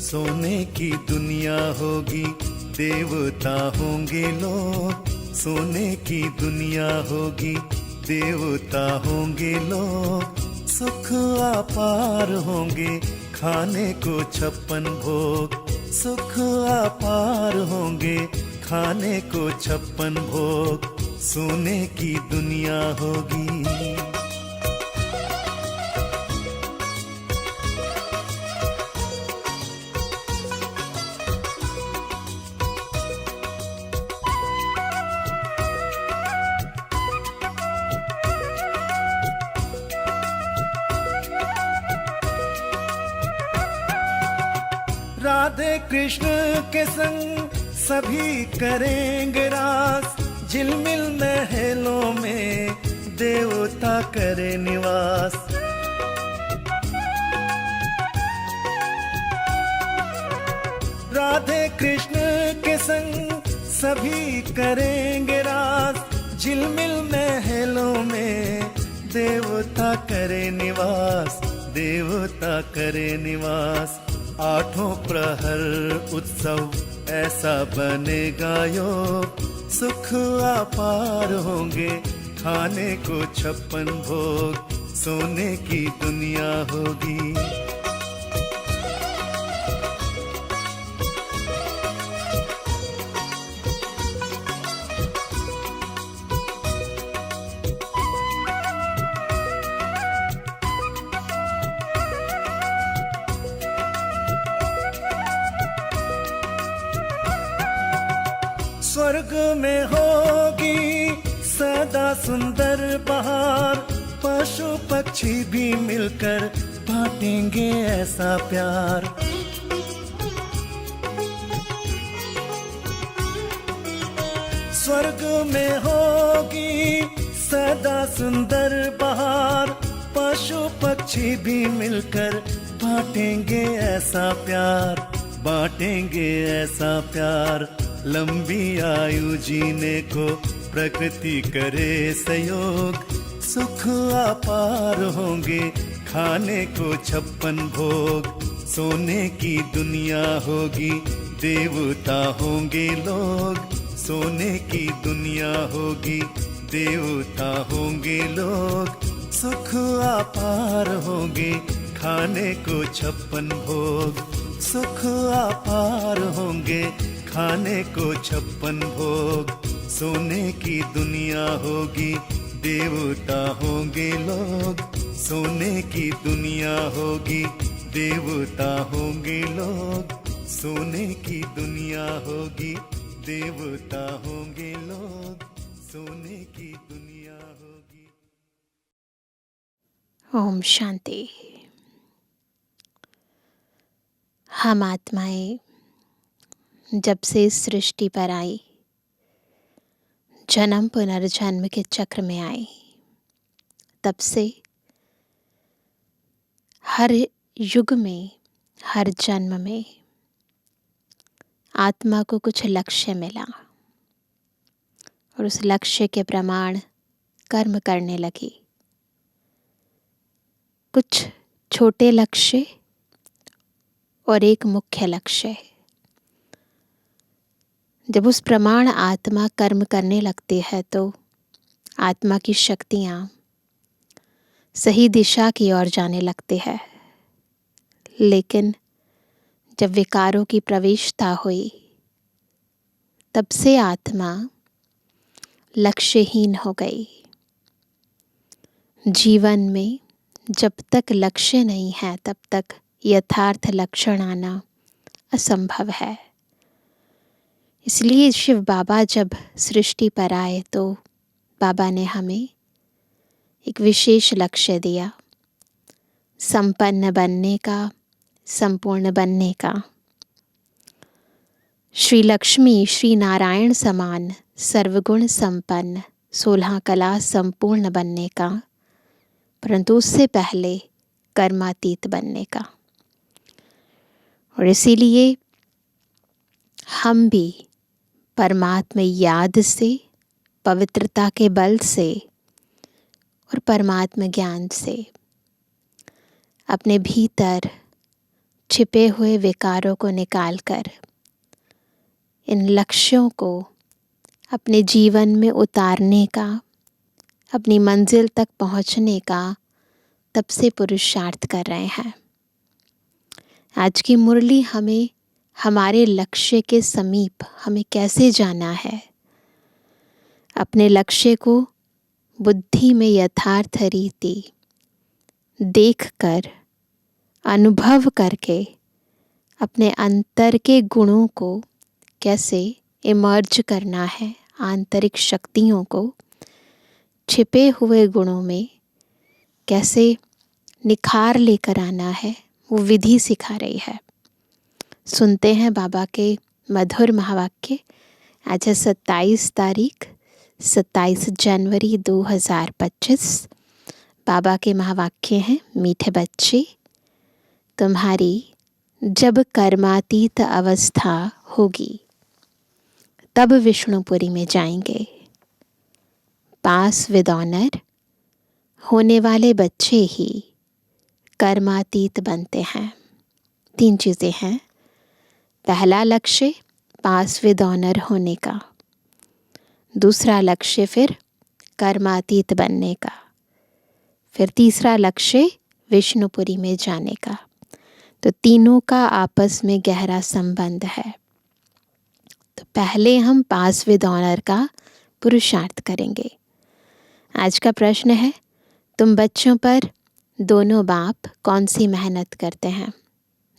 सोने की दुनिया होगी, देवता होंगे लोग। सोने की दुनिया होगी, देवता होंगे लोग। सुख अपार होंगे, खाने को 56 भोग। सुख अपार होंगे, खाने को 56 भोग। सोने की दुनिया होगी। राधे कृष्ण के संग सभी करेंगे रास। झिलमिल महलों में देवता करे निवास। राधे कृष्ण के संग सभी करेंगे रास। झिलमिल महलों में देवता करे निवास। देवता करे निवास। आठों प्रहर उत्सव ऐसा बनेगा योग। सुख अपार होंगे, खाने को 56 भोग। सोने की दुनिया होगी। स्वर्ग में होगी सदा सुंदर बहार। पशु पक्षी भी मिलकर बांटेंगे ऐसा प्यार। स्वर्ग में होगी सदा सुंदर बहार। पशु पक्षी भी मिलकर बांटेंगे ऐसा प्यार। बांटेंगे ऐसा प्यार। लंबी आयु जीने को प्रकृति करे सहयोग। सुख अपार होंगे, खाने को 56 भोग। सोने की दुनिया होगी, देवता होंगे लोग। सोने की दुनिया होगी, देवता होंगे लोग। सुख अपार होंगे, खाने को 56 भोग। सुख अपार होंगे, खाने को 56 भोग। सोने की दुनिया होगी, देवता होंगे लोग। सोने की दुनिया होगी, देवता होंगे लोग। सोने की दुनिया होगी, देवता होंगे लोग। सोने की दुनिया होगी। ओम शांति। हम आत्माएं जब से इस सृष्टि पर आई, जन्म पुनर्जन्म के चक्र में आई, तब से हर युग में, हर जन्म में आत्मा को कुछ लक्ष्य मिला और उस लक्ष्य के प्रमाण कर्म करने लगी। कुछ छोटे लक्ष्य और एक मुख्य लक्ष्य। जब उस प्रमाण आत्मा कर्म करने लगती है तो आत्मा की शक्तियाँ सही दिशा की ओर जाने लगती है। लेकिन जब विकारों की प्रवेशता हुई, तब से आत्मा लक्ष्यहीन हो गई। जीवन में जब तक लक्ष्य नहीं है, तब तक यथार्थ लक्षण आना असंभव है। इसलिए शिव बाबा जब सृष्टि पर आए तो बाबा ने हमें एक विशेष लक्ष्य दिया, संपन्न बनने का, संपूर्ण बनने का। श्री लक्ष्मी श्री नारायण समान सर्वगुण संपन्न 16 कला संपूर्ण बनने का, परंतु उससे पहले कर्मातीत बनने का। और इसीलिए हम भी परमात्मा याद से, पवित्रता के बल से और परमात्मा ज्ञान से अपने भीतर छिपे हुए विकारों को निकालकर इन लक्ष्यों को अपने जीवन में उतारने का, अपनी मंजिल तक पहुंचने का तब से पुरुषार्थ कर रहे हैं। आज की मुरली हमें हमारे लक्ष्य के समीप हमें कैसे जाना है, अपने लक्ष्य को बुद्धि में यथार्थ रीति देखकर, अनुभव करके अपने अंतर के गुणों को कैसे इमर्ज करना है, आंतरिक शक्तियों को छिपे हुए गुणों में कैसे निखार लेकर आना है, वो विधि सिखा रही है। सुनते हैं बाबा के मधुर महावाक्य। आज है 27 तारीख, 27 जनवरी 2025। बाबा के महावाक्य हैं, मीठे बच्चे, तुम्हारी जब कर्मातीत अवस्था होगी तब विष्णुपुरी में जाएंगे। पास विद ऑनर होने वाले बच्चे ही कर्मातीत बनते हैं। 3 चीज़ें हैं। पहला लक्ष्य पास विद ऑनर होने का, दूसरा लक्ष्य फिर कर्मातीत बनने का, फिर तीसरा लक्ष्य विष्णुपुरी में जाने का। तो तीनों का आपस में गहरा संबंध है। तो पहले हम पास विद ऑनर का पुरुषार्थ करेंगे। आज का प्रश्न है, तुम बच्चों पर दोनों बाप कौन सी मेहनत करते हैं?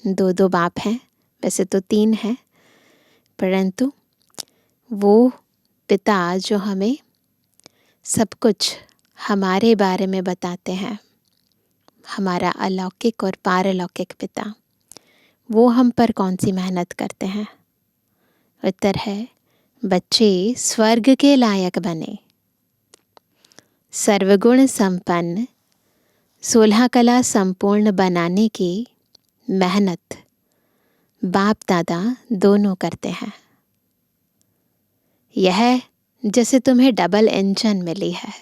2 बाप हैं, वैसे तो 3 हैं, परंतु वो पिता जो हमें सब कुछ हमारे बारे में बताते हैं, हमारा अलौकिक और पारलौकिक पिता, वो हम पर कौन सी मेहनत करते हैं? उत्तर है, बच्चे स्वर्ग के लायक बने, सर्वगुण संपन्न, 16 कला संपूर्ण बनाने की मेहनत बाप दादा दोनों करते हैं। यह जैसे तुम्हें डबल इंजन मिली है।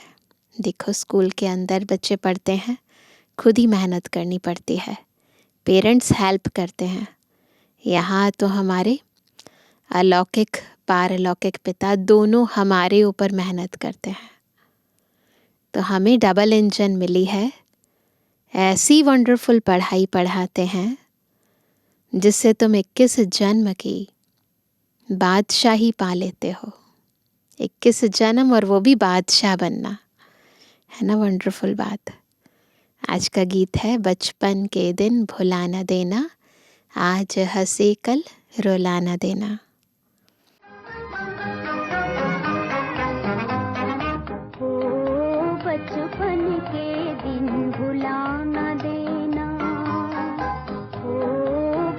देखो, स्कूल के अंदर बच्चे पढ़ते हैं, खुद ही मेहनत करनी पड़ती है, पेरेंट्स हेल्प करते हैं। यहाँ तो हमारे अलौकिक पारलौकिक पिता दोनों हमारे ऊपर मेहनत करते हैं। तो हमें डबल इंजन मिली है। ऐसी वंडरफुल पढ़ाई पढ़ाते हैं जिससे तुम 21 जन्म की बादशाही पा लेते हो। 21 जन्म, और वो भी बादशाह बनना, है ना वंडरफुल बात। आज का गीत है, बचपन के दिन भुला न देना, आज हंसे कल रुला न देना। बचपन के दिन भुला न देना, ओ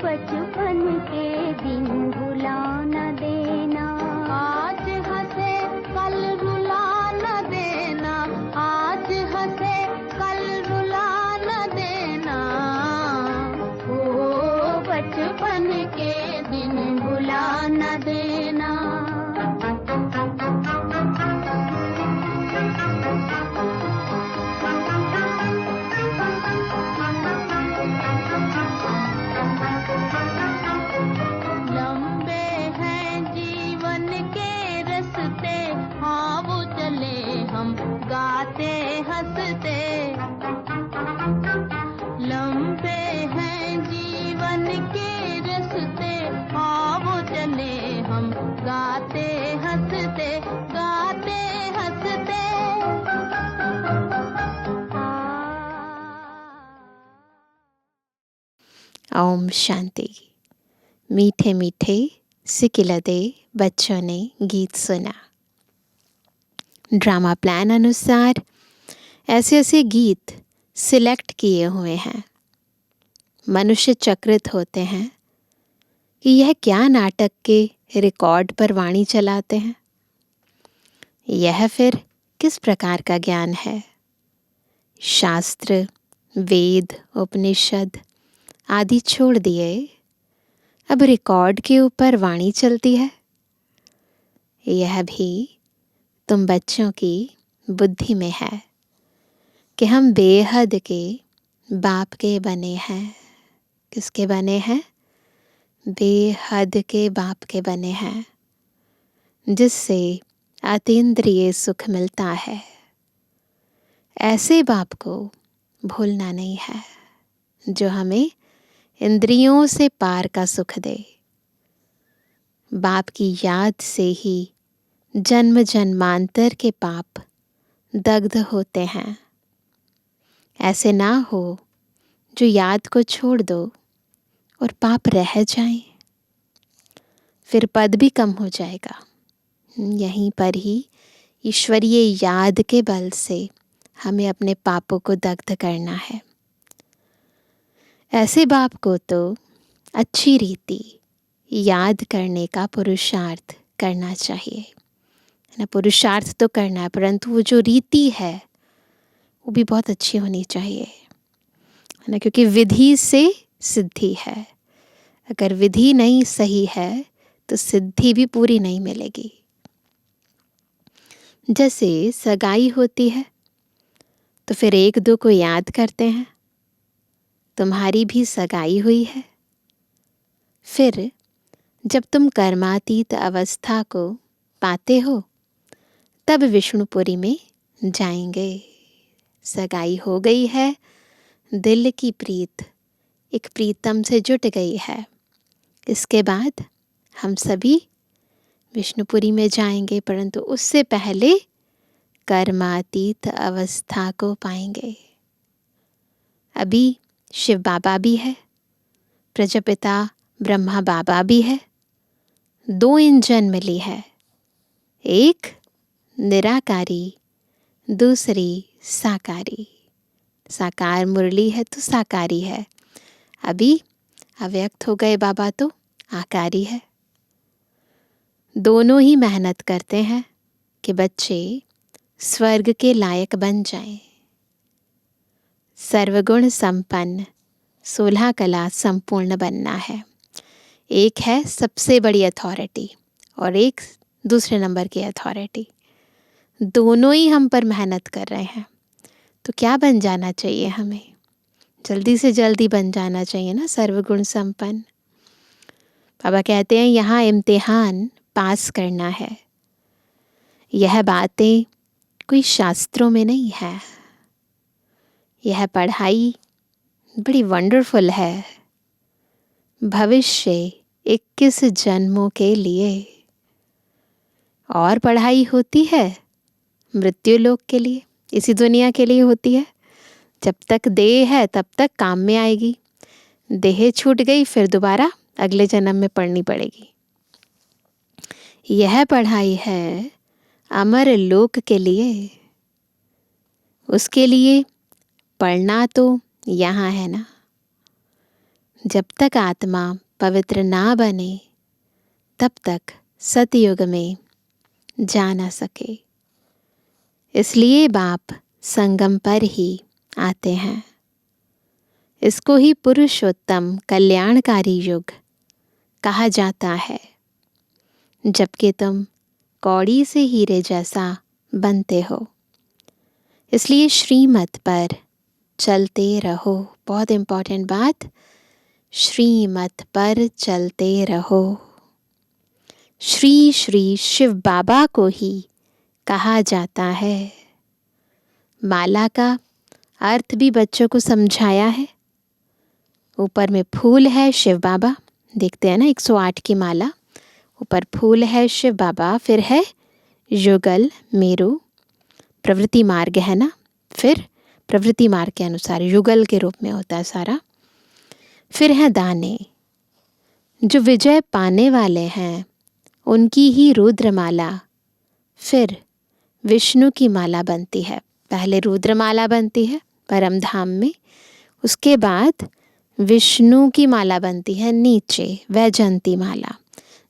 बचपन के दिन भुला न देना, आज हंसे कल रुला न देना, आज हंसे कल रुला न देना, ओ बचपन के दिन भुला न देना। गाते हंसते, लंबे हैं जीवन के रस्ते, आओ चले हम गाते हंसते, गाते हंसते। ओम शांति। मीठे मीठे सिकिलदे बच्चों ने गीत सुना। ड्रामा प्लान अनुसार ऐसे ऐसे गीत सिलेक्ट किए हुए हैं। मनुष्य चक्रित होते हैं कि यह क्या नाटक के रिकॉर्ड पर वाणी चलाते हैं, यह फिर किस प्रकार का ज्ञान है। शास्त्र, वेद, उपनिषद आदि छोड़ दिए, अब रिकॉर्ड के ऊपर वाणी चलती है। यह भी तुम बच्चों की बुद्धि में है कि हम बेहद के बाप के बने हैं। किसके बने हैं? बेहद के बाप के बने हैं, जिससे अतीन्द्रिय सुख मिलता है। ऐसे बाप को भूलना नहीं है, जो हमें इंद्रियों से पार का सुख दे। बाप की याद से ही जन्म जन्मांतर के पाप दग्ध होते हैं। ऐसे ना हो जो याद को छोड़ दो और पाप रह जाएं, फिर पद भी कम हो जाएगा। यहीं पर ही ईश्वरीय याद के बल से हमें अपने पापों को दग्ध करना है। ऐसे बाप को तो अच्छी रीति याद करने का पुरुषार्थ करना चाहिए ना। पुरुषार्थ तो करना है, परंतु वो जो रीति है वो भी बहुत अच्छी होनी चाहिए, है ना। क्योंकि विधि से सिद्धि है। अगर विधि नहीं सही है तो सिद्धि भी पूरी नहीं मिलेगी। जैसे सगाई होती है तो फिर एक दो को याद करते हैं, तुम्हारी भी सगाई हुई है। फिर जब तुम कर्मातीत अवस्था को पाते हो तब विष्णुपुरी में जाएंगे। सगाई हो गई है, दिल की प्रीत एक प्रीतम से जुट गई है। इसके बाद हम सभी विष्णुपुरी में जाएंगे, परंतु उससे पहले कर्मातीत अवस्था को पाएंगे। अभी शिव बाबा भी है, प्रजापिता ब्रह्मा बाबा भी है। 2 इंजन मिली है, एक निराकारी, दूसरी साकारी। साकार मुरली है तो साकारी है। अभी अव्यक्त हो गए बाबा तो आकारी है। दोनों ही मेहनत करते हैं कि बच्चे स्वर्ग के लायक बन जाएं। सर्वगुण संपन्न 16 कला संपूर्ण बनना है। एक है सबसे बड़ी अथॉरिटी और एक दूसरे नंबर की अथॉरिटी। दोनों ही हम पर मेहनत कर रहे हैं, तो क्या बन जाना चाहिए हमें? जल्दी से जल्दी बन जाना चाहिए ना, सर्वगुण संपन्न। बाबा कहते हैं यहाँ इम्तिहान पास करना है। यह बातें कोई शास्त्रों में नहीं है। यह पढ़ाई बड़ी वंडरफुल है, भविष्य 21 जन्मों के लिए। और पढ़ाई होती है मृत्यु लोक के लिए, इसी दुनिया के लिए होती है। जब तक देह है तब तक काम में आएगी। देह छूट गई फिर दोबारा अगले जन्म में पढ़नी पड़ेगी। यह पढ़ाई है अमर लोक के लिए। उसके लिए पढ़ना तो यहाँ है ना। जब तक आत्मा पवित्र ना बने तब तक सतयुग में जा ना सके। इसलिए बाप संगम पर ही आते हैं। इसको ही पुरुषोत्तम कल्याणकारी युग कहा जाता है, जबकि तुम कौड़ी से हीरे जैसा बनते हो। इसलिए श्रीमत पर चलते रहो। बहुत इम्पोर्टेंट बात, श्रीमत पर चलते रहो। श्री श्री शिव बाबा को ही कहा जाता है। माला का अर्थ भी बच्चों को समझाया है। ऊपर में फूल है शिव बाबा, देखते हैं ना 108 की माला। ऊपर फूल है शिव बाबा, फिर है युगल मेरु, प्रवृत्ति मार्ग है ना। फिर प्रवृत्ति मार्ग के अनुसार युगल के रूप में होता है सारा। फिर है दाने, जो विजय पाने वाले हैं उनकी ही रुद्रमाला फिर विष्णु की माला बनती है। पहले रुद्रमाला बनती है परम धाम में, उसके बाद विष्णु की माला बनती है नीचे, वैजयंती माला,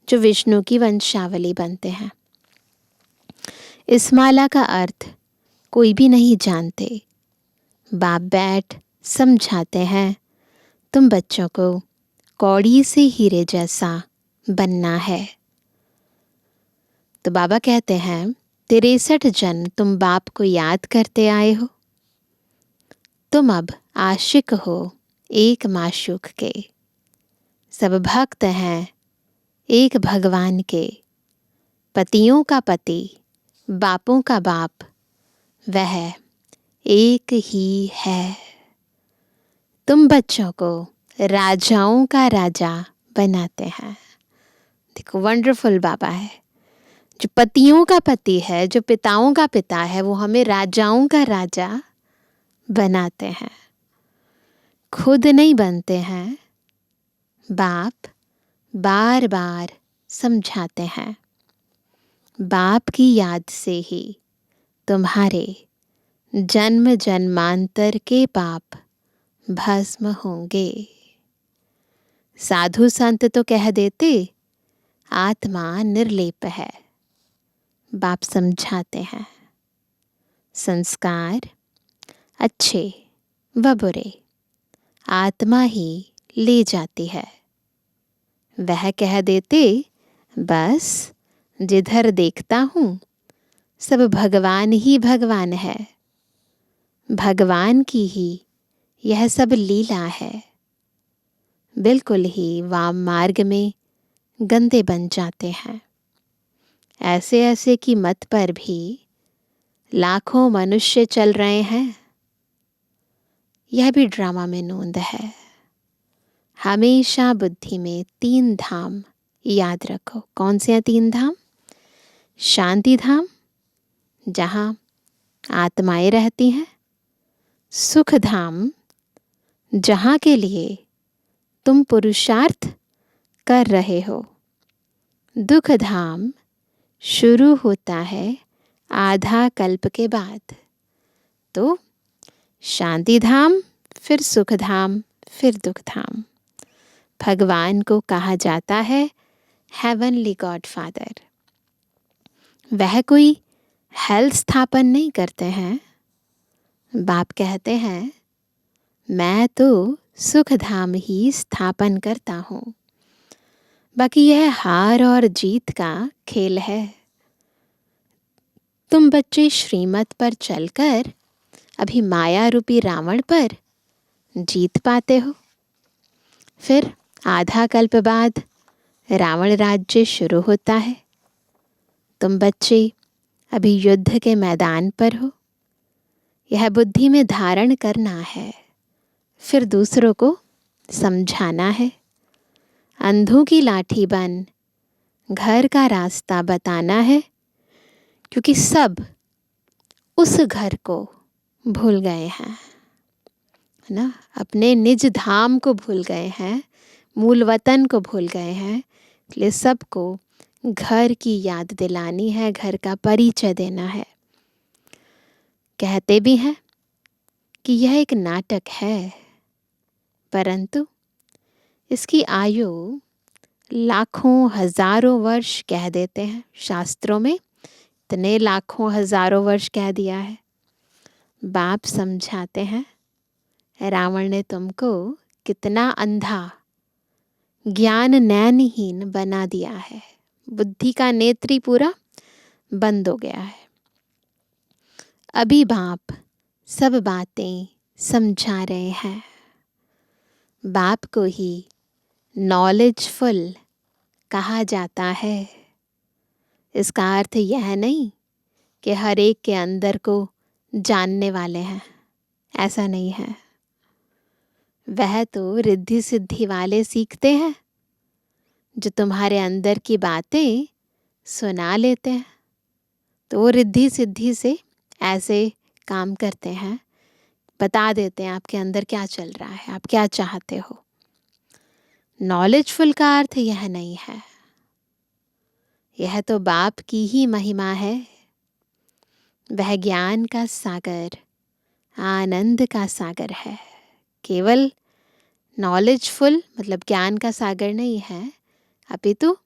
जो विष्णु की वंशावली बनते हैं। इस माला का अर्थ कोई भी नहीं जानते। बाप बैठ समझाते हैं, तुम बच्चों को कौड़ी से हीरे जैसा बनना है। तो बाबा कहते हैं 63 जन्म तुम बाप को याद करते आए हो। तुम अब आशिक हो एक माशूक के, सब भक्त हैं एक भगवान के, पतियों का पति बापों का बाप वह एक ही है। तुम बच्चों को राजाओं का राजा बनाते हैं। देखो वंडरफुल बाबा है, जो पतियों का पति है, जो पिताओं का पिता है, वो हमें राजाओं का राजा बनाते हैं। खुद नहीं बनते हैं, बाप बार बार समझाते हैं। बाप की याद से ही तुम्हारे जन्म जन्मांतर के पाप भस्म होंगे। साधु संत तो कह देते आत्मा निर्लेप है, बाप समझाते हैं संस्कार अच्छे व बुरे आत्मा ही ले जाती है। वह कह देते बस जिधर देखता हूँ सब भगवान ही भगवान है, भगवान की ही यह सब लीला है। बिल्कुल ही वाम मार्ग में गंदे बन जाते हैं। ऐसे ऐसे की मत पर भी लाखों मनुष्य चल रहे हैं। यह भी ड्रामा में नोंद है। हमेशा बुद्धि में 3 धाम याद रखो। कौन से हैं 3 धाम? शांति धाम, जहाँ आत्माएं रहती हैं। सुख धाम, जहाँ के लिए तुम पुरुषार्थ कर रहे हो। दुख धाम शुरू होता है आधा कल्प के बाद। तो शांति धाम, फिर सुख धाम, फिर दुख धाम। भगवान को कहा जाता है हेवनली गॉड फादर। वह कोई हेल स्थापन नहीं करते हैं। बाप कहते हैं मैं तो सुख धाम ही स्थापन करता हूँ, बाकी यह हार और जीत का खेल है। तुम बच्चे श्रीमत पर चलकर अभी माया रूपी रावण पर जीत पाते हो। फिर आधा कल्प बाद रावण राज्य शुरू होता है। तुम बच्चे अभी युद्ध के मैदान पर हो। यह बुद्धि में धारण करना है, फिर दूसरों को समझाना है। अंधों की लाठी बन घर का रास्ता बताना है, क्योंकि सब उस घर को भूल गए हैं, है ना। अपने निज धाम को भूल गए हैं, मूल वतन को भूल गए हैं। इसलिए सबको घर की याद दिलानी है, घर का परिचय देना है। कहते भी हैं कि यह एक नाटक है, परंतु इसकी आयु लाखों हजारों वर्ष कह देते हैं शास्त्रों में। इतने लाखों हजारों वर्ष कह दिया है। बाप समझाते हैं रावण ने तुमको कितना अंधा ज्ञान नैनहीन बना दिया है। बुद्धि का नेत्री पूरा बंद हो गया है। अभी बाप सब बातें समझा रहे हैं। बाप को ही नॉलेजफुल कहा जाता है। इसका अर्थ यह नहीं कि हर एक के अंदर को जानने वाले हैं, ऐसा नहीं है। वह तो रिद्धि सिद्धि वाले सीखते हैं, जो तुम्हारे अंदर की बातें सुना लेते हैं। तो वो रिद्धि सिद्धि से ऐसे काम करते हैं, बता देते हैं आपके अंदर क्या चल रहा है, आप क्या चाहते हो। नॉलेजफुल का अर्थ यह नहीं है। यह तो बाप की ही महिमा है। वह ज्ञान का सागर, आनंद का सागर है। केवल नॉलेजफुल मतलब ज्ञान का सागर नहीं है, अपितु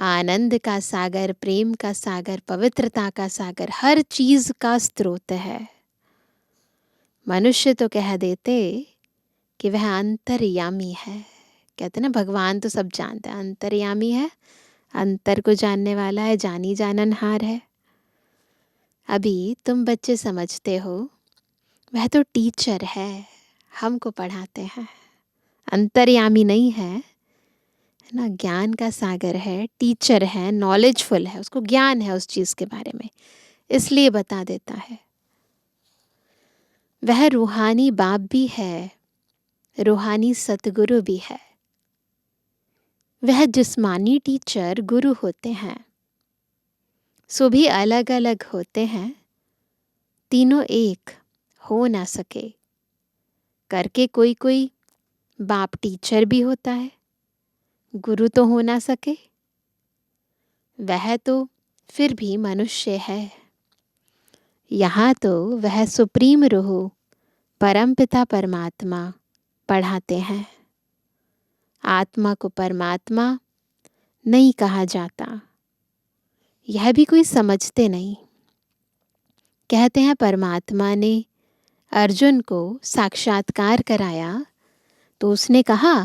आनंद का सागर, प्रेम का सागर, पवित्रता का सागर, हर चीज का स्रोत है। मनुष्य तो कह देते कि वह अंतर्यामी है। कहते ना भगवान तो सब जानता है, अंतर्यामी है, अंतर को जानने वाला है, जानी जाननहार है। अभी तुम बच्चे समझते हो वह तो टीचर है, हमको पढ़ाते हैं। अंतर्यामी नहीं है ना, ज्ञान का सागर है, टीचर है, नॉलेजफुल है, उसको ज्ञान है उस चीज़ के बारे में, इसलिए बता देता है। वह रूहानी बाप भी है, रूहानी सतगुरु भी है। वह जिस्मानी टीचर गुरु होते हैं, सो भी अलग अलग होते हैं, तीनों एक हो ना सके। करके कोई कोई बाप टीचर भी होता है, गुरु तो हो ना सके। वह तो फिर भी मनुष्य है। यहाँ तो वह सुप्रीम रूह परमपिता परमात्मा पढ़ाते हैं। आत्मा को परमात्मा नहीं कहा जाता, यह भी कोई समझते नहीं। कहते हैं परमात्मा ने अर्जुन को साक्षात्कार कराया तो उसने कहा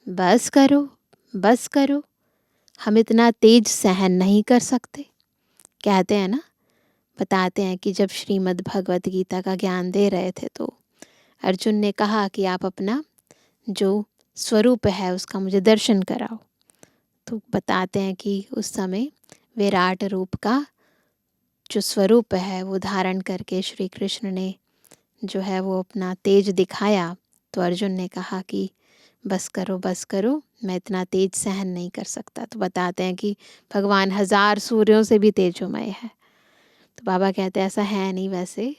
बस करो बस करो, हम इतना तेज सहन नहीं कर सकते। कहते हैं ना, बताते हैं कि जब श्रीमद् भगवत गीता का ज्ञान दे रहे थे तो अर्जुन ने कहा कि आप अपना जो स्वरूप है उसका मुझे दर्शन कराओ। तो बताते हैं कि उस समय विराट रूप का जो स्वरूप है वो धारण करके श्री कृष्ण ने जो है वो अपना तेज दिखाया। तो अर्जुन ने कहा कि बस करो, मैं इतना तेज सहन नहीं कर सकता। तो बताते हैं कि भगवान 1000 सूर्यों से भी तेजोमय है। तो बाबा कहते हैं ऐसा है नहीं। वैसे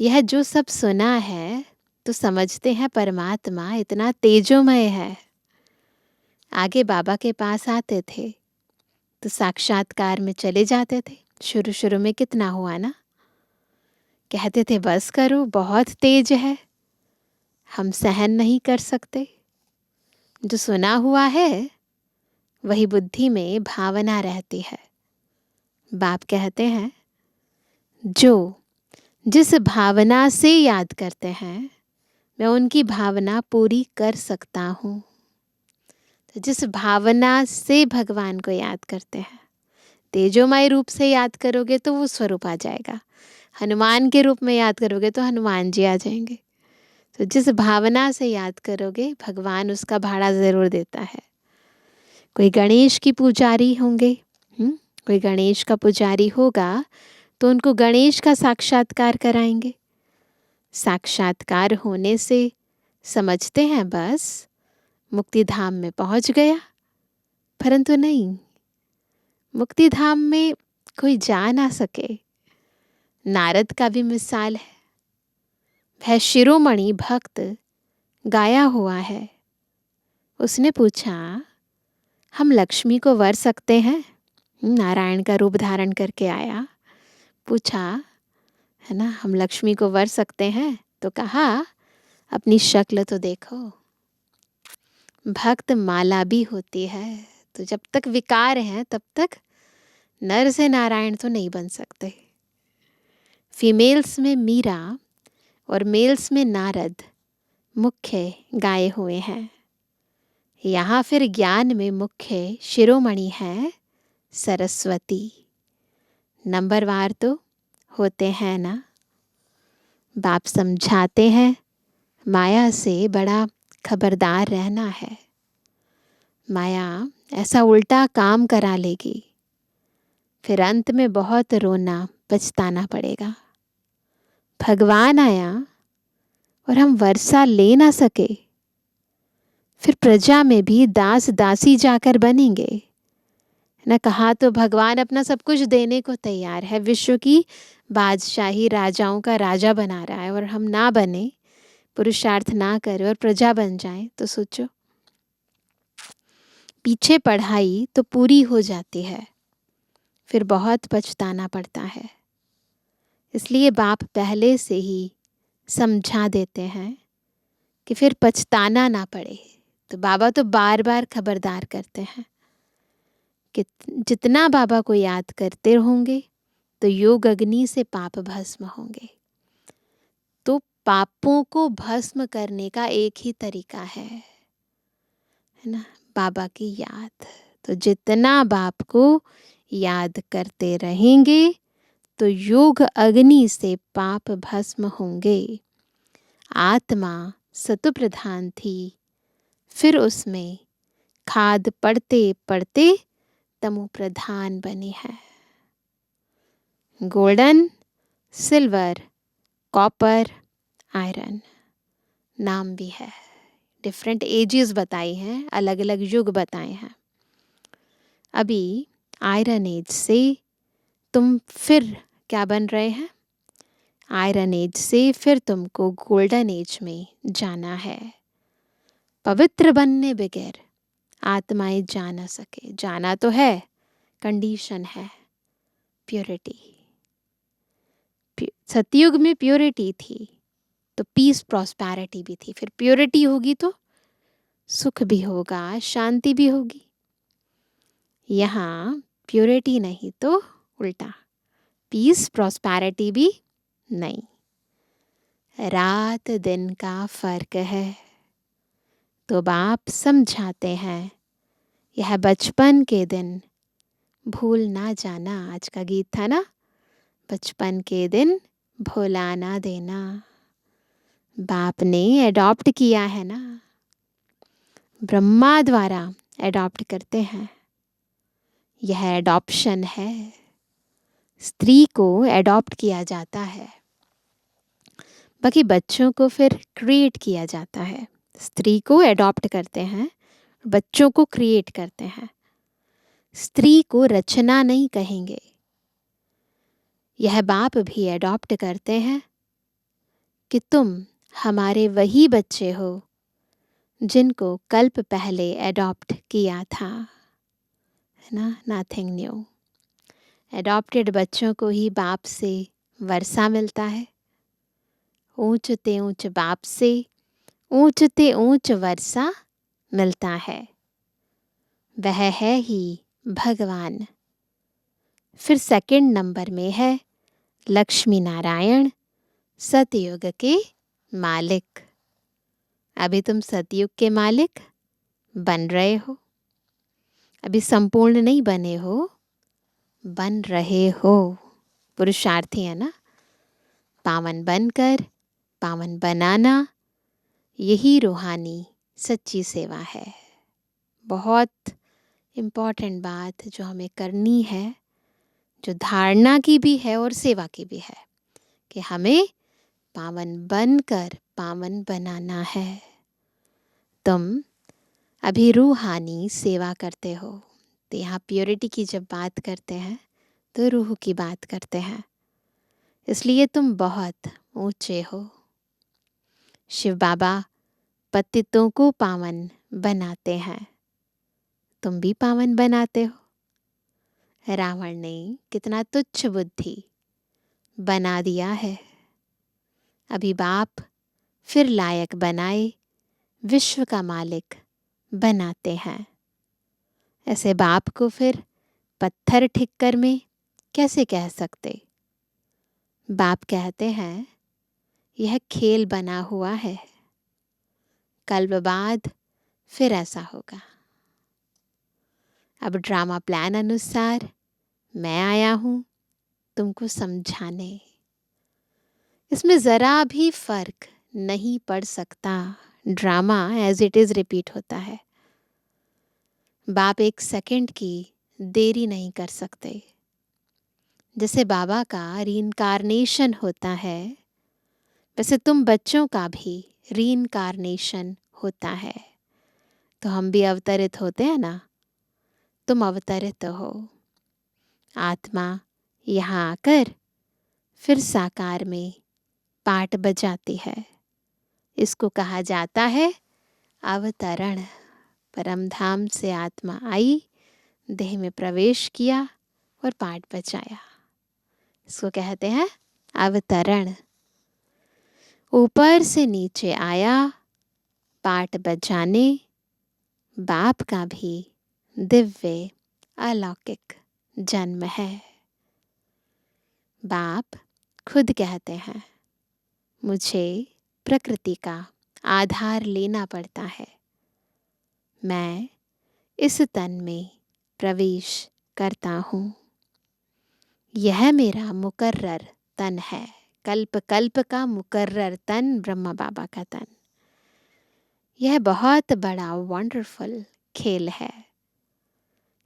यह जो सब सुना है तो समझते हैं परमात्मा इतना तेजोमय है। आगे बाबा के पास आते थे तो साक्षात्कार में चले जाते थे। शुरू शुरू में कितना हुआ ना, कहते थे बस करो, बहुत तेज है, हम सहन नहीं कर सकते। जो सुना हुआ है वही बुद्धि में भावना रहती है। बाप कहते हैं जो जिस भावना से याद करते हैं मैं उनकी भावना पूरी कर सकता हूँ। तो जिस भावना से भगवान को याद करते हैं, तेजोमय रूप से याद करोगे तो वो स्वरूप आ जाएगा, हनुमान के रूप में याद करोगे तो हनुमान जी आ जाएंगे। तो जिस भावना से याद करोगे भगवान उसका भाड़ा ज़रूर देता है। कोई गणेश की पुजारी होंगे, कोई गणेश का पुजारी होगा तो उनको गणेश का साक्षात्कार कराएंगे। साक्षात्कार होने से समझते हैं बस मुक्ति धाम में पहुंच गया, परंतु नहीं, मुक्ति धाम में कोई जा ना सके। नारद का भी मिसाल है। वह शिरोमणि भक्त गाया हुआ है। उसने पूछा हम लक्ष्मी को वर सकते हैं? नारायण का रूप धारण करके आया, पूछा है ना, हम लक्ष्मी को वर सकते हैं? तो कहा अपनी शक्ल तो देखो। भक्त माला भी होती है, तो जब तक विकार हैं तब तक नर से नारायण तो नहीं बन सकते। फीमेल्स में मीरा और मेल्स में नारद मुख्य गाए हुए हैं। यहाँ फिर ज्ञान में मुख्य शिरोमणि है सरस्वती। नंबरवार तो होते हैं ना। बाप समझाते हैं माया से बड़ा खबरदार रहना है। माया ऐसा उल्टा काम करा लेगी, फिर अंत में बहुत रोना पछताना पड़ेगा। भगवान आया और हम वर्षा ले ना सके, फिर प्रजा में भी दास दासी जाकर बनेंगे न। कहा तो भगवान अपना सब कुछ देने को तैयार है, विश्व की बादशाही राजाओं का राजा बना रहा है, और हम ना बने, पुरुषार्थ ना करें और प्रजा बन जाएं तो सोचो। पीछे पढ़ाई तो पूरी हो जाती है, फिर बहुत पछताना पड़ता है। इसलिए बाप पहले से ही समझा देते हैं कि फिर पछताना ना पड़े। तो बाबा तो बार बार खबरदार करते हैं कि जितना बाबा को याद करते होंगे तो योग अग्नि से पाप भस्म होंगे। तो पापों को भस्म करने का एक ही तरीका है ना, बाबा की याद। तो जितना बाप को याद करते रहेंगे तो योग अग्नि से पाप भस्म होंगे। आत्मा सत्व प्रधान थी, फिर उसमें खाद पड़ते पड़ते तमो प्रधान बनी है। गोल्डन, सिल्वर, कॉपर, आयरन नाम भी है। डिफरेंट एजेस बताई हैं, अलग अलग युग बताए हैं। अभी आयरन एज से तुम फिर क्या बन रहे हैं? आयरन एज से फिर तुमको गोल्डन एज में जाना है। पवित्र बनने बगैर आत्माएं जा ना सके। जाना तो है, कंडीशन है प्योरिटी। सतयुग में प्योरिटी थी तो पीस प्रॉस्पेरिटी भी थी, फिर प्योरिटी होगी तो सुख भी होगा, शांति भी होगी। यहाँ प्योरिटी नहीं तो उल्टा, पीस प्रॉस्पेरिटी भी नहीं। रात दिन का फर्क है। तो बाप समझाते हैं, यह बचपन के दिन भूल ना जाना। आज का गीत था ना, बचपन के दिन भुला ना देना। बाप ने एडॉप्ट किया है ना, ब्रह्मा द्वारा एडॉप्ट करते हैं। यह एडॉप्शन है। स्त्री को एडॉप्ट किया जाता है, बाकी बच्चों को फिर क्रिएट किया जाता है। स्त्री को एडॉप्ट करते हैं, बच्चों को क्रिएट करते हैं। स्त्री को रचना नहीं कहेंगे। यह बाप भी एडॉप्ट करते हैं कि तुम हमारे वही बच्चे हो जिनको कल्प पहले एडॉप्ट किया था, है ना। Nothing new. एडॉप्टेड बच्चों को ही बाप से वर्षा मिलता है। ऊंचते ऊंच बाप से ऊंचते ऊंच वर्षा मिलता है। वह है ही भगवान। फिर सेकंड नंबर में है लक्ष्मी नारायण, सतयुग के मालिक। अभी तुम सतयुग के मालिक बन रहे हो। अभी संपूर्ण नहीं बने हो, बन रहे हो। पुरुषार्थी है ना। पावन बनकर पावन बनाना, यही रूहानी सच्ची सेवा है। बहुत इम्पॉर्टेंट बात जो हमें करनी है, जो धारणा की भी है और सेवा की भी है, कि हमें पावन बनकर पावन बनाना है। तुम अभी रूहानी सेवा करते हो। तो यहाँ प्योरिटी की जब बात करते हैं तो रूह की बात करते हैं, इसलिए तुम बहुत ऊंचे हो। शिव बाबा पतितों को पावन बनाते हैं, तुम भी पावन बनाते हो। रावण ने कितना तुच्छ बुद्धि बना दिया है। अभी बाप फिर लायक बनाए, विश्व का मालिक बनाते हैं। ऐसे बाप को फिर पत्थर ठिक्कर में कैसे कह सकते? बाप कहते हैं यह खेल बना हुआ है, कल बाद फिर ऐसा होगा। अब ड्रामा प्लान अनुसार मैं आया हूँ तुमको समझाने। इसमें ज़रा भी फर्क नहीं पड़ सकता। Drama as it is repeat होता है। बाप एक सेकंड की देरी नहीं कर सकते। जैसे बाबा का रीइंकारनेशन होता है, वैसे तुम बच्चों का भी रीइंकारनेशन होता है। तो हम भी अवतरित होते हैं ना, तुम अवतरित हो। आत्मा यहाँ आकर फिर साकार में पाठ बजाती है। इसको कहा जाता है अवतरण। परमधाम से आत्मा आई, देह में प्रवेश किया और पाठ बजाया। इसको कहते हैं अवतरण। ऊपर से नीचे आया पाठ बजाने। बाप का भी दिव्य अलौकिक जन्म है। बाप खुद कहते हैं मुझे प्रकृति का आधार लेना पड़ता है। मैं इस तन में प्रवेश करता हूँ। यह मेरा मुकर्रर तन है, कल्प कल्प का मुकर्रर तन ब्रह्मा बाबा का तन। यह बहुत बड़ा वंडरफुल खेल है।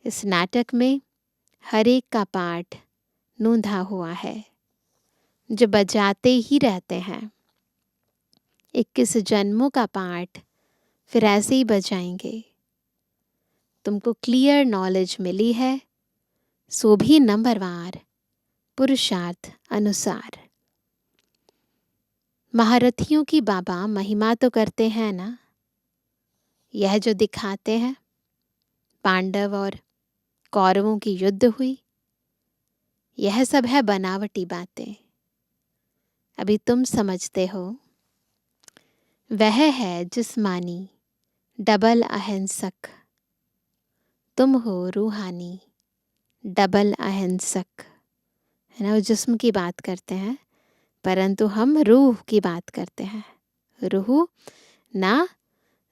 इस नाटक में हर एक का पार्ट नूंधा हुआ है, जो बजाते ही रहते हैं। 21 जन्मों का पार्ट फिर ऐसे ही बजाएंगे। तुमको क्लियर नॉलेज मिली है, सो भी नंबरवार पुरुषार्थ अनुसार। महारथियों की बाबा महिमा तो करते हैं ना। यह जो दिखाते हैं पांडव और कौरवों की युद्ध हुई, यह सब है बनावटी बातें। अभी तुम समझते हो। वह है जिस्मानी डबल अहिंसक, तुम हो रूहानी डबल अहिंसक। है ना, वो जिस्म की बात करते हैं, परंतु हम रूह की बात करते हैं। रूह ना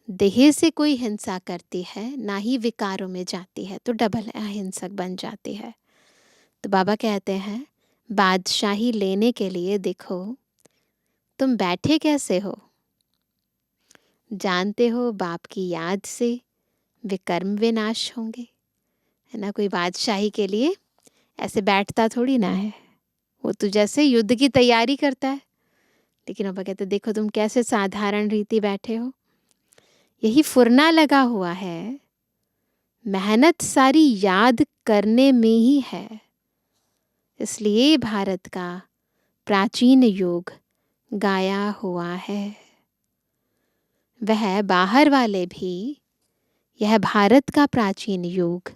देह से कोई हिंसा करती है, ना ही विकारों में जाती है, तो डबल अहिंसक बन जाती है। तो बाबा कहते हैं बादशाही लेने के लिए देखो तुम बैठे कैसे हो। जानते हो बाप की याद से विकर्म विनाश होंगे। है ना, कोई बादशाही के लिए ऐसे बैठता थोड़ी ना है। वो तो जैसे युद्ध की तैयारी करता है। लेकिन बाबा कहते देखो तुम कैसे साधारण रीति बैठे हो। यही फुरना लगा हुआ है, मेहनत सारी याद करने में ही है। इसलिए भारत का प्राचीन योग गाया हुआ है। वह बाहर वाले भी यह भारत का प्राचीन योग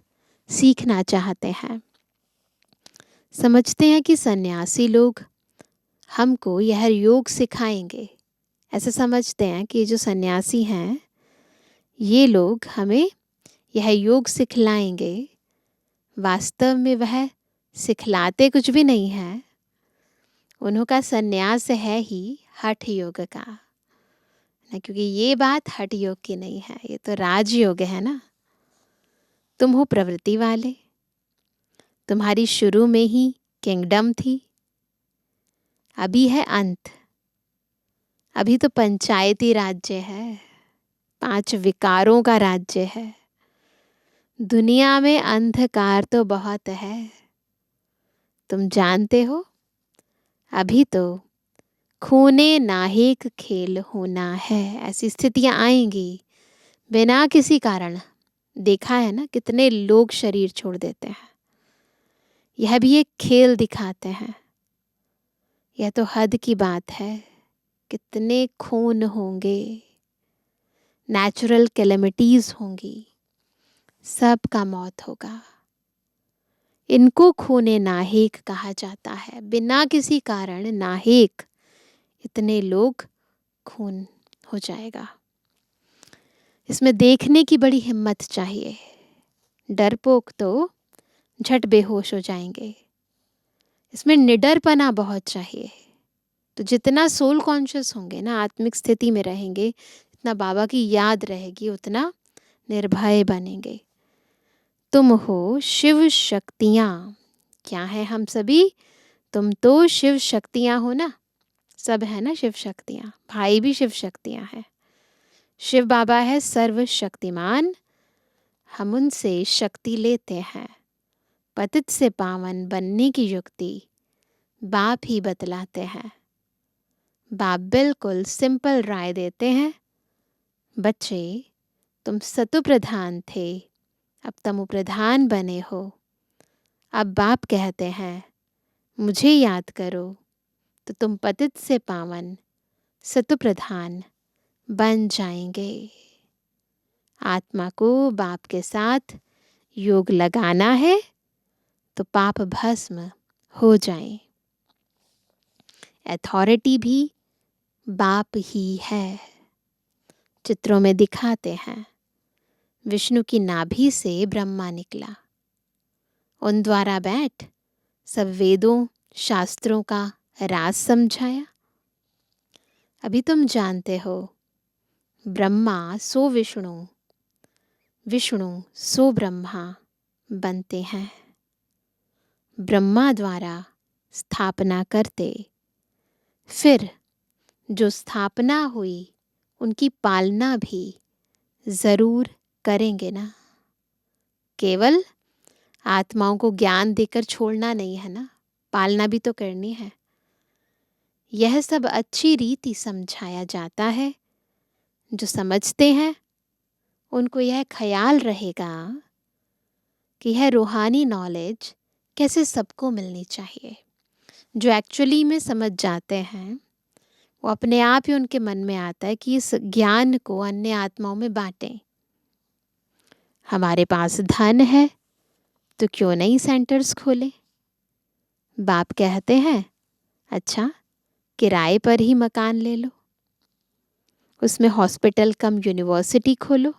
सीखना चाहते हैं। समझते हैं कि सन्यासी लोग हमको यह योग सिखाएंगे। ऐसे समझते हैं कि जो सन्यासी हैं ये लोग हमें यह योग सिखलाएंगे। वास्तव में वह सिखलाते कुछ भी नहीं है। उनका सन्यास है ही हठ योग का ना, क्योंकि ये बात हठ योग की नहीं है, ये तो राजयोग है ना। तुम हो प्रवृत्ति वाले, तुम्हारी शुरू में ही किंगडम थी, अभी है अंत। अभी तो पंचायती राज्य है, 5 विकारों का राज्य है। दुनिया में अंधकार तो बहुत है, तुम जानते हो। अभी तो खूने नाहेक खेल होना है। ऐसी स्थितियां आएंगी बिना किसी कारण। देखा है ना कितने लोग शरीर छोड़ देते हैं। यह भी एक खेल दिखाते हैं। यह तो हद की बात है। कितने खून होंगे, नेचुरल कैलेमिटीज होंगी, सबका मौत होगा। इनको खूने नाहेक कहा जाता है। बिना किसी कारण नाहेक इतने लोग खून हो जाएगा। इसमें देखने की बड़ी हिम्मत चाहिए। डरपोक तो झट बेहोश हो जाएंगे। इसमें निडरपना बहुत चाहिए। तो जितना सोल कॉन्शियस होंगे ना, आत्मिक स्थिति में रहेंगे, जितना बाबा की याद रहेगी, उतना निर्भय बनेंगे। तुम हो शिव शक्तियाँ। क्या है हम सभी? तुम तो शिव शक्तियाँ हो ना। सब है ना शिव शक्तियाँ। भाई भी शिव शक्तियाँ हैं। शिव बाबा है सर्वशक्तिमान। हम उनसे शक्ति लेते हैं। पतित से पावन बनने की युक्ति बाप ही बतलाते हैं। बाप बिल्कुल सिंपल राय देते हैं। बच्चे, तुम सतु प्रधान थे, अब तमो प्रधान बने हो। अब बाप कहते हैं मुझे याद करो, तो तुम पतित से पावन सतु प्रधान बन जाएंगे। आत्मा को बाप के साथ योग लगाना है तो पाप भस्म हो जाए। अथॉरिटी भी बाप ही है। चित्रों में दिखाते हैं विष्णु की नाभि से ब्रह्मा निकला। उन द्वारा बैठ सब वेदों शास्त्रों का राज समझाया। अभी तुम जानते हो ब्रह्मा सो विष्णु, विष्णु सो ब्रह्मा बनते हैं। ब्रह्मा द्वारा स्थापना करते फिर जो स्थापना हुई उनकी पालना भी ज़रूर करेंगे ना। केवल आत्माओं को ज्ञान देकर छोड़ना नहीं है ना, पालना भी तो करनी है। यह सब अच्छी रीति समझाया जाता है। जो समझते हैं उनको यह ख्याल रहेगा कि यह रूहानी नॉलेज कैसे सबको मिलनी चाहिए। जो एक्चुअली में समझ जाते हैं वो अपने आप ही उनके मन में आता है कि इस ज्ञान को अन्य आत्माओं में बांटें। हमारे पास धन है तो क्यों नहीं सेंटर्स खोले। बाप कहते हैं अच्छा किराए पर ही मकान ले लो, उसमें हॉस्पिटल कम यूनिवर्सिटी खोलो।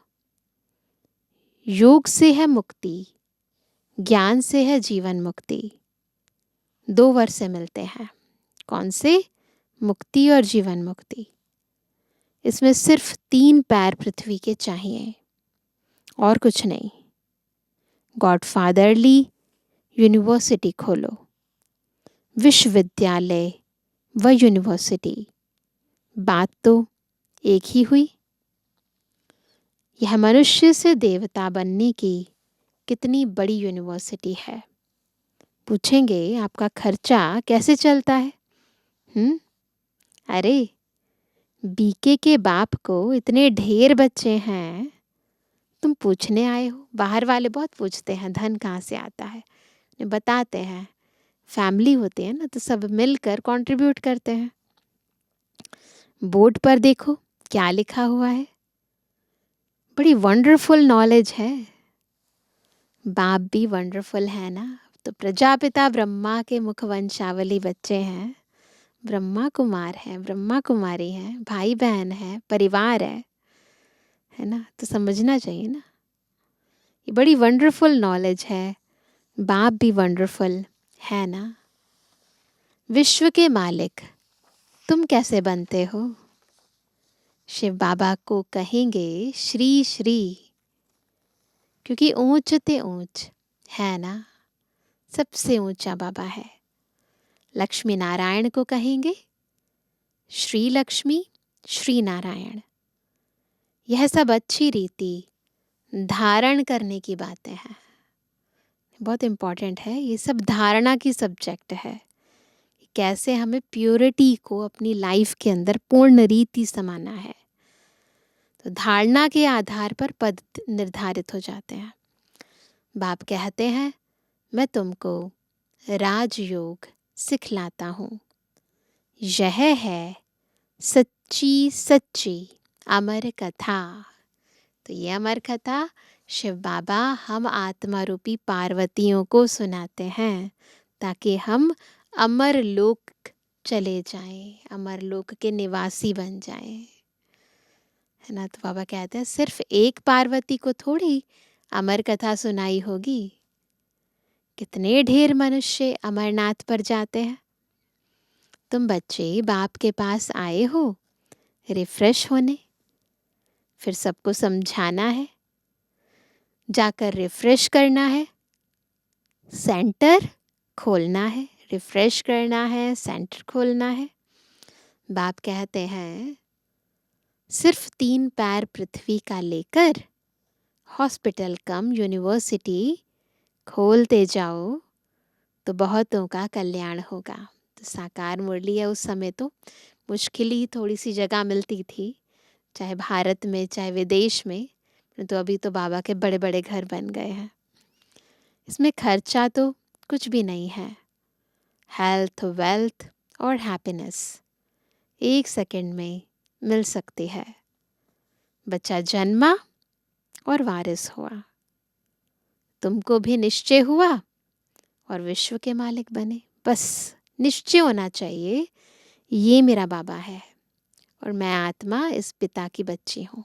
योग से है मुक्ति, ज्ञान से है जीवन मुक्ति। 2 वर्ष से मिलते हैं। कौन से? मुक्ति और जीवन मुक्ति। इसमें सिर्फ 3 पैर पृथ्वी के चाहिए और कुछ नहीं। गॉडफादरली यूनिवर्सिटी खोलो, विश्वविद्यालय व यूनिवर्सिटी, बात तो एक ही हुई। यह मनुष्य से देवता बनने की कितनी बड़ी यूनिवर्सिटी है। पूछेंगे आपका खर्चा कैसे चलता है? अरे बीके के बाप को इतने ढेर बच्चे हैं, तुम पूछने आए हो? बाहर वाले बहुत पूछते हैं धन कहाँ से आता है, बताते हैं फैमिली होती है ना तो सब मिलकर कंट्रीब्यूट करते हैं। बोर्ड पर देखो क्या लिखा हुआ है, बड़ी वंडरफुल नॉलेज है। बाप भी वंडरफुल है ना। तो प्रजापिता ब्रह्मा के मुख वंशावली बच्चे हैं, ब्रह्मा कुमार हैं, ब्रह्मा कुमारी हैं, भाई बहन है, परिवार है ना। तो समझना चाहिए ना, ये बड़ी वंडरफुल नॉलेज है। बाप भी वंडरफुल है ना। विश्व के मालिक तुम कैसे बनते हो? शिव बाबा को कहेंगे श्री श्री, क्योंकि ऊंच ते ऊंच है ना, सबसे ऊंचा बाबा है। लक्ष्मी नारायण को कहेंगे श्री लक्ष्मी श्री नारायण। यह सब अच्छी रीति धारण करने की बातें हैं, बहुत इम्पॉर्टेंट है। ये सब धारणा की सब्जेक्ट है, कैसे हमें प्योरिटी को अपनी लाइफ के अंदर पूर्ण रीति समाना है। तो धारणा के आधार पर पद निर्धारित हो जाते हैं। बाप कहते हैं मैं तुमको राजयोग सिखलाता हूँ। यह है सच्ची सच्ची अमर कथा। तो ये अमर कथा शिव बाबा हम आत्मा रूपी पार्वतियों को सुनाते हैं, ताकि हम अमर लोक चले जाएं, अमर लोक के निवासी बन जाएं, है ना। तो बाबा कहते हैं सिर्फ एक पार्वती को थोड़ी अमर कथा सुनाई होगी, कितने ढेर मनुष्य अमरनाथ पर जाते हैं। तुम बच्चे बाप के पास आए हो रिफ्रेश होने, फिर सबको समझाना है, जाकर रिफ्रेश करना है, सेंटर खोलना है, रिफ्रेश करना है, सेंटर खोलना है। बाप कहते हैं सिर्फ 3 पैर पृथ्वी का लेकर हॉस्पिटल कम यूनिवर्सिटी खोलते जाओ तो बहुतों का कल्याण होगा। तो साकार मुरली है, उस समय तो मुश्किल ही थोड़ी सी जगह मिलती थी, चाहे भारत में चाहे विदेश में, तो अभी तो बाबा के बड़े बड़े घर बन गए हैं। इसमें खर्चा तो कुछ भी नहीं है। हेल्थ, वेल्थ और हैप्पीनेस 1 सेकंड में मिल सकती है। बच्चा जन्मा और वारिस हुआ, तुमको भी निश्चय हुआ और विश्व के मालिक बने। बस निश्चय होना चाहिए ये मेरा बाबा है और मैं आत्मा इस पिता की बच्ची हूँ।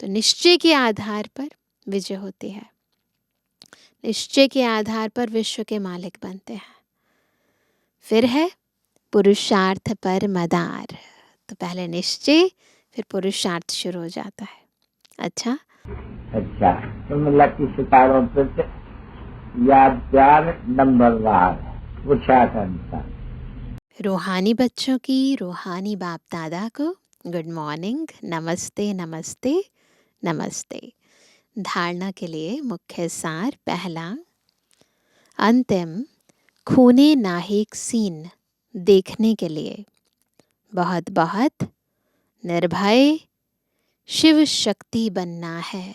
तो निश्चय के आधार पर विजय होती है, निश्चय के आधार पर विश्व के मालिक बनते हैं। फिर है पुरुषार्थ पर मदार। तो पहले निश्चय फिर पुरुषार्थ शुरू हो जाता है। अच्छा तो मतलब की सितारों पर याद प्यार नंबरवार पूछा था। रूहानी बच्चों की रूहानी बाप दादा को गुड मॉर्निंग, नमस्ते नमस्ते नमस्ते। धारणा के लिए मुख्य सार। पहला, अंतिम खूने नाहिक सीन देखने के लिए बहुत बहुत निर्भय शिव शक्ति बनना है।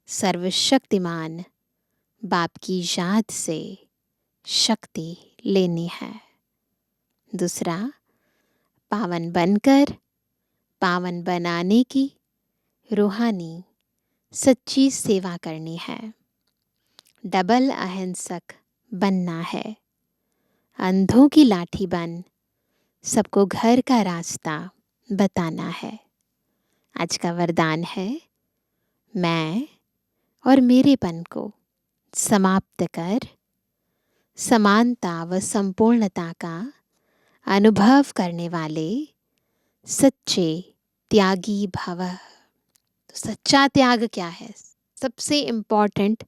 सर्वशक्तिमान बाप की याद से शक्ति लेनी है। दूसरा, पावन बनकर पावन बनाने की रूहानी सच्ची सेवा करनी है। डबल अहिंसक बनना है। अंधों की लाठी बन सबको घर का रास्ता बताना है। आज का वरदान है, मैं और मेरेपन को समाप्त कर समानता व संपूर्णता का अनुभव करने वाले सच्चे त्यागी भव। तो सच्चा त्याग क्या है? सबसे इम्पोर्टेंट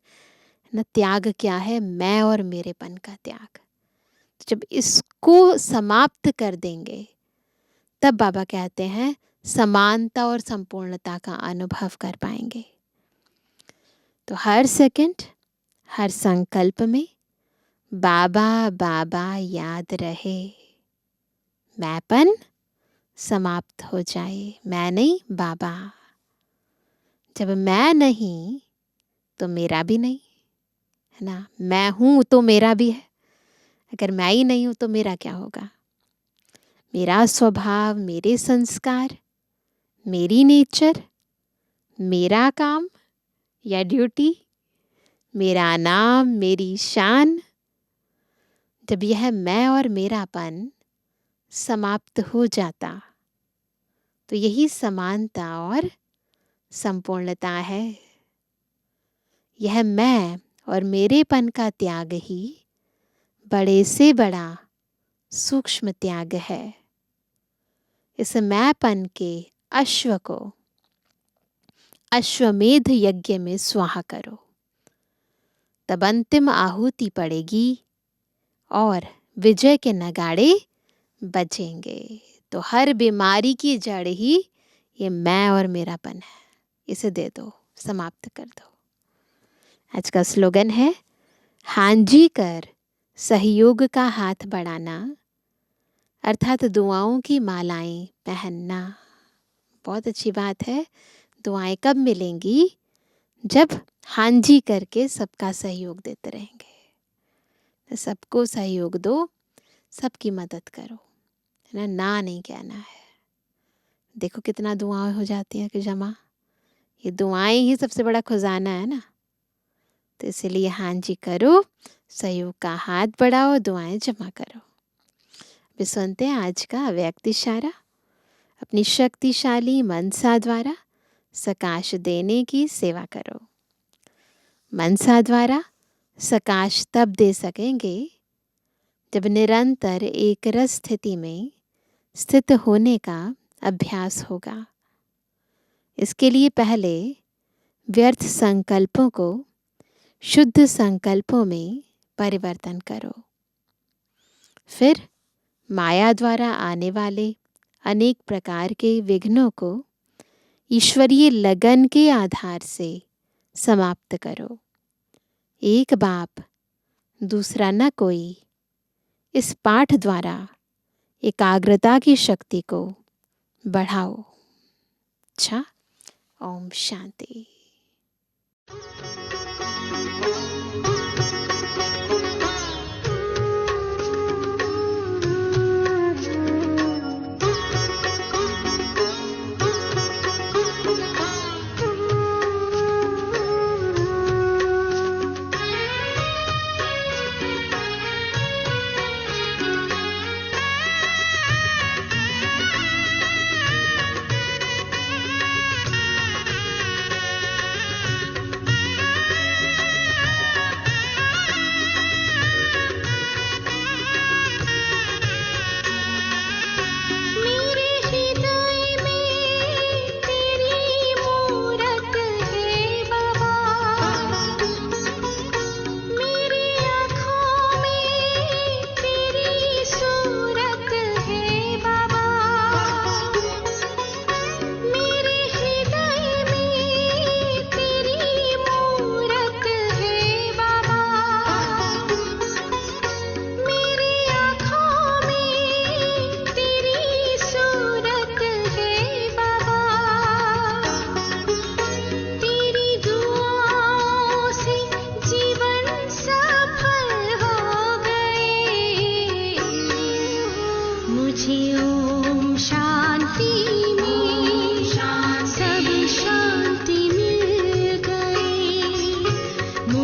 न त्याग क्या है? मैं और मेरेपन का त्याग। तो जब इसको समाप्त कर देंगे तब बाबा कहते हैं समानता और संपूर्णता का अनुभव कर पाएंगे। तो हर सेकंड, हर संकल्प में बाबा बाबा याद रहे। मैंपन समाप्त हो जाए। मैं नहीं, बाबा। जब मैं नहीं तो मेरा भी नहीं, है ना। मैं हूँ तो मेरा भी है। अगर मैं ही नहीं हूँ तो मेरा क्या होगा? मेरा स्वभाव, मेरे संस्कार, मेरी नेचर, मेरा काम या ड्यूटी, मेरा नाम, मेरी शान, जब यह मैं और मेरापन समाप्त हो जाता तो यही समानता और संपूर्णता है। यह मैं और मेरेपन का त्याग ही बड़े से बड़ा सूक्ष्म त्याग है। इस मैंपन के अश्व को अश्वमेध यज्ञ में स्वाहा करो, तब अंतिम आहुति पड़ेगी और विजय के नगाड़े बजेंगे। तो हर बीमारी की जड़ ही ये मैं और मेरापन है। इसे दे दो, समाप्त कर दो। आज का स्लोगन है, हाँ जी कर सहयोग का हाथ बढ़ाना, अर्थात दुआओं की मालाएं पहनना। बहुत अच्छी बात है। दुआएं कब मिलेंगी? जब हाँ जी करके सबका सहयोग देते रहेंगे। तो सबको सहयोग दो, सबकी मदद करो, है ना नहीं कहना है। देखो कितना दुआएं हो जाती हैं कि जमा। ये दुआएं ही सबसे बड़ा खजाना है ना। तो इसलिए हाँ जी करो, सहयोग का हाथ बढ़ाओ, दुआएं जमा करो। अभी सुनते हैं आज का अव्यक्त इशारा। अपनी शक्तिशाली मनसा द्वारा सकाश देने की सेवा करो। मनसा द्वारा सकाश तब दे सकेंगे जब निरंतर एक रस स्थिति में स्थित होने का अभ्यास होगा। इसके लिए पहले व्यर्थ संकल्पों को शुद्ध संकल्पों में परिवर्तन करो। फिर माया द्वारा आने वाले अनेक प्रकार के विघ्नों को ईश्वरीय लगन के आधार से समाप्त करो। एक बाप दूसरा न कोई, इस पाठ द्वारा एकाग्रता की शक्ति को बढ़ाओ। अच्छा, ओम शांति।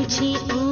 मुझे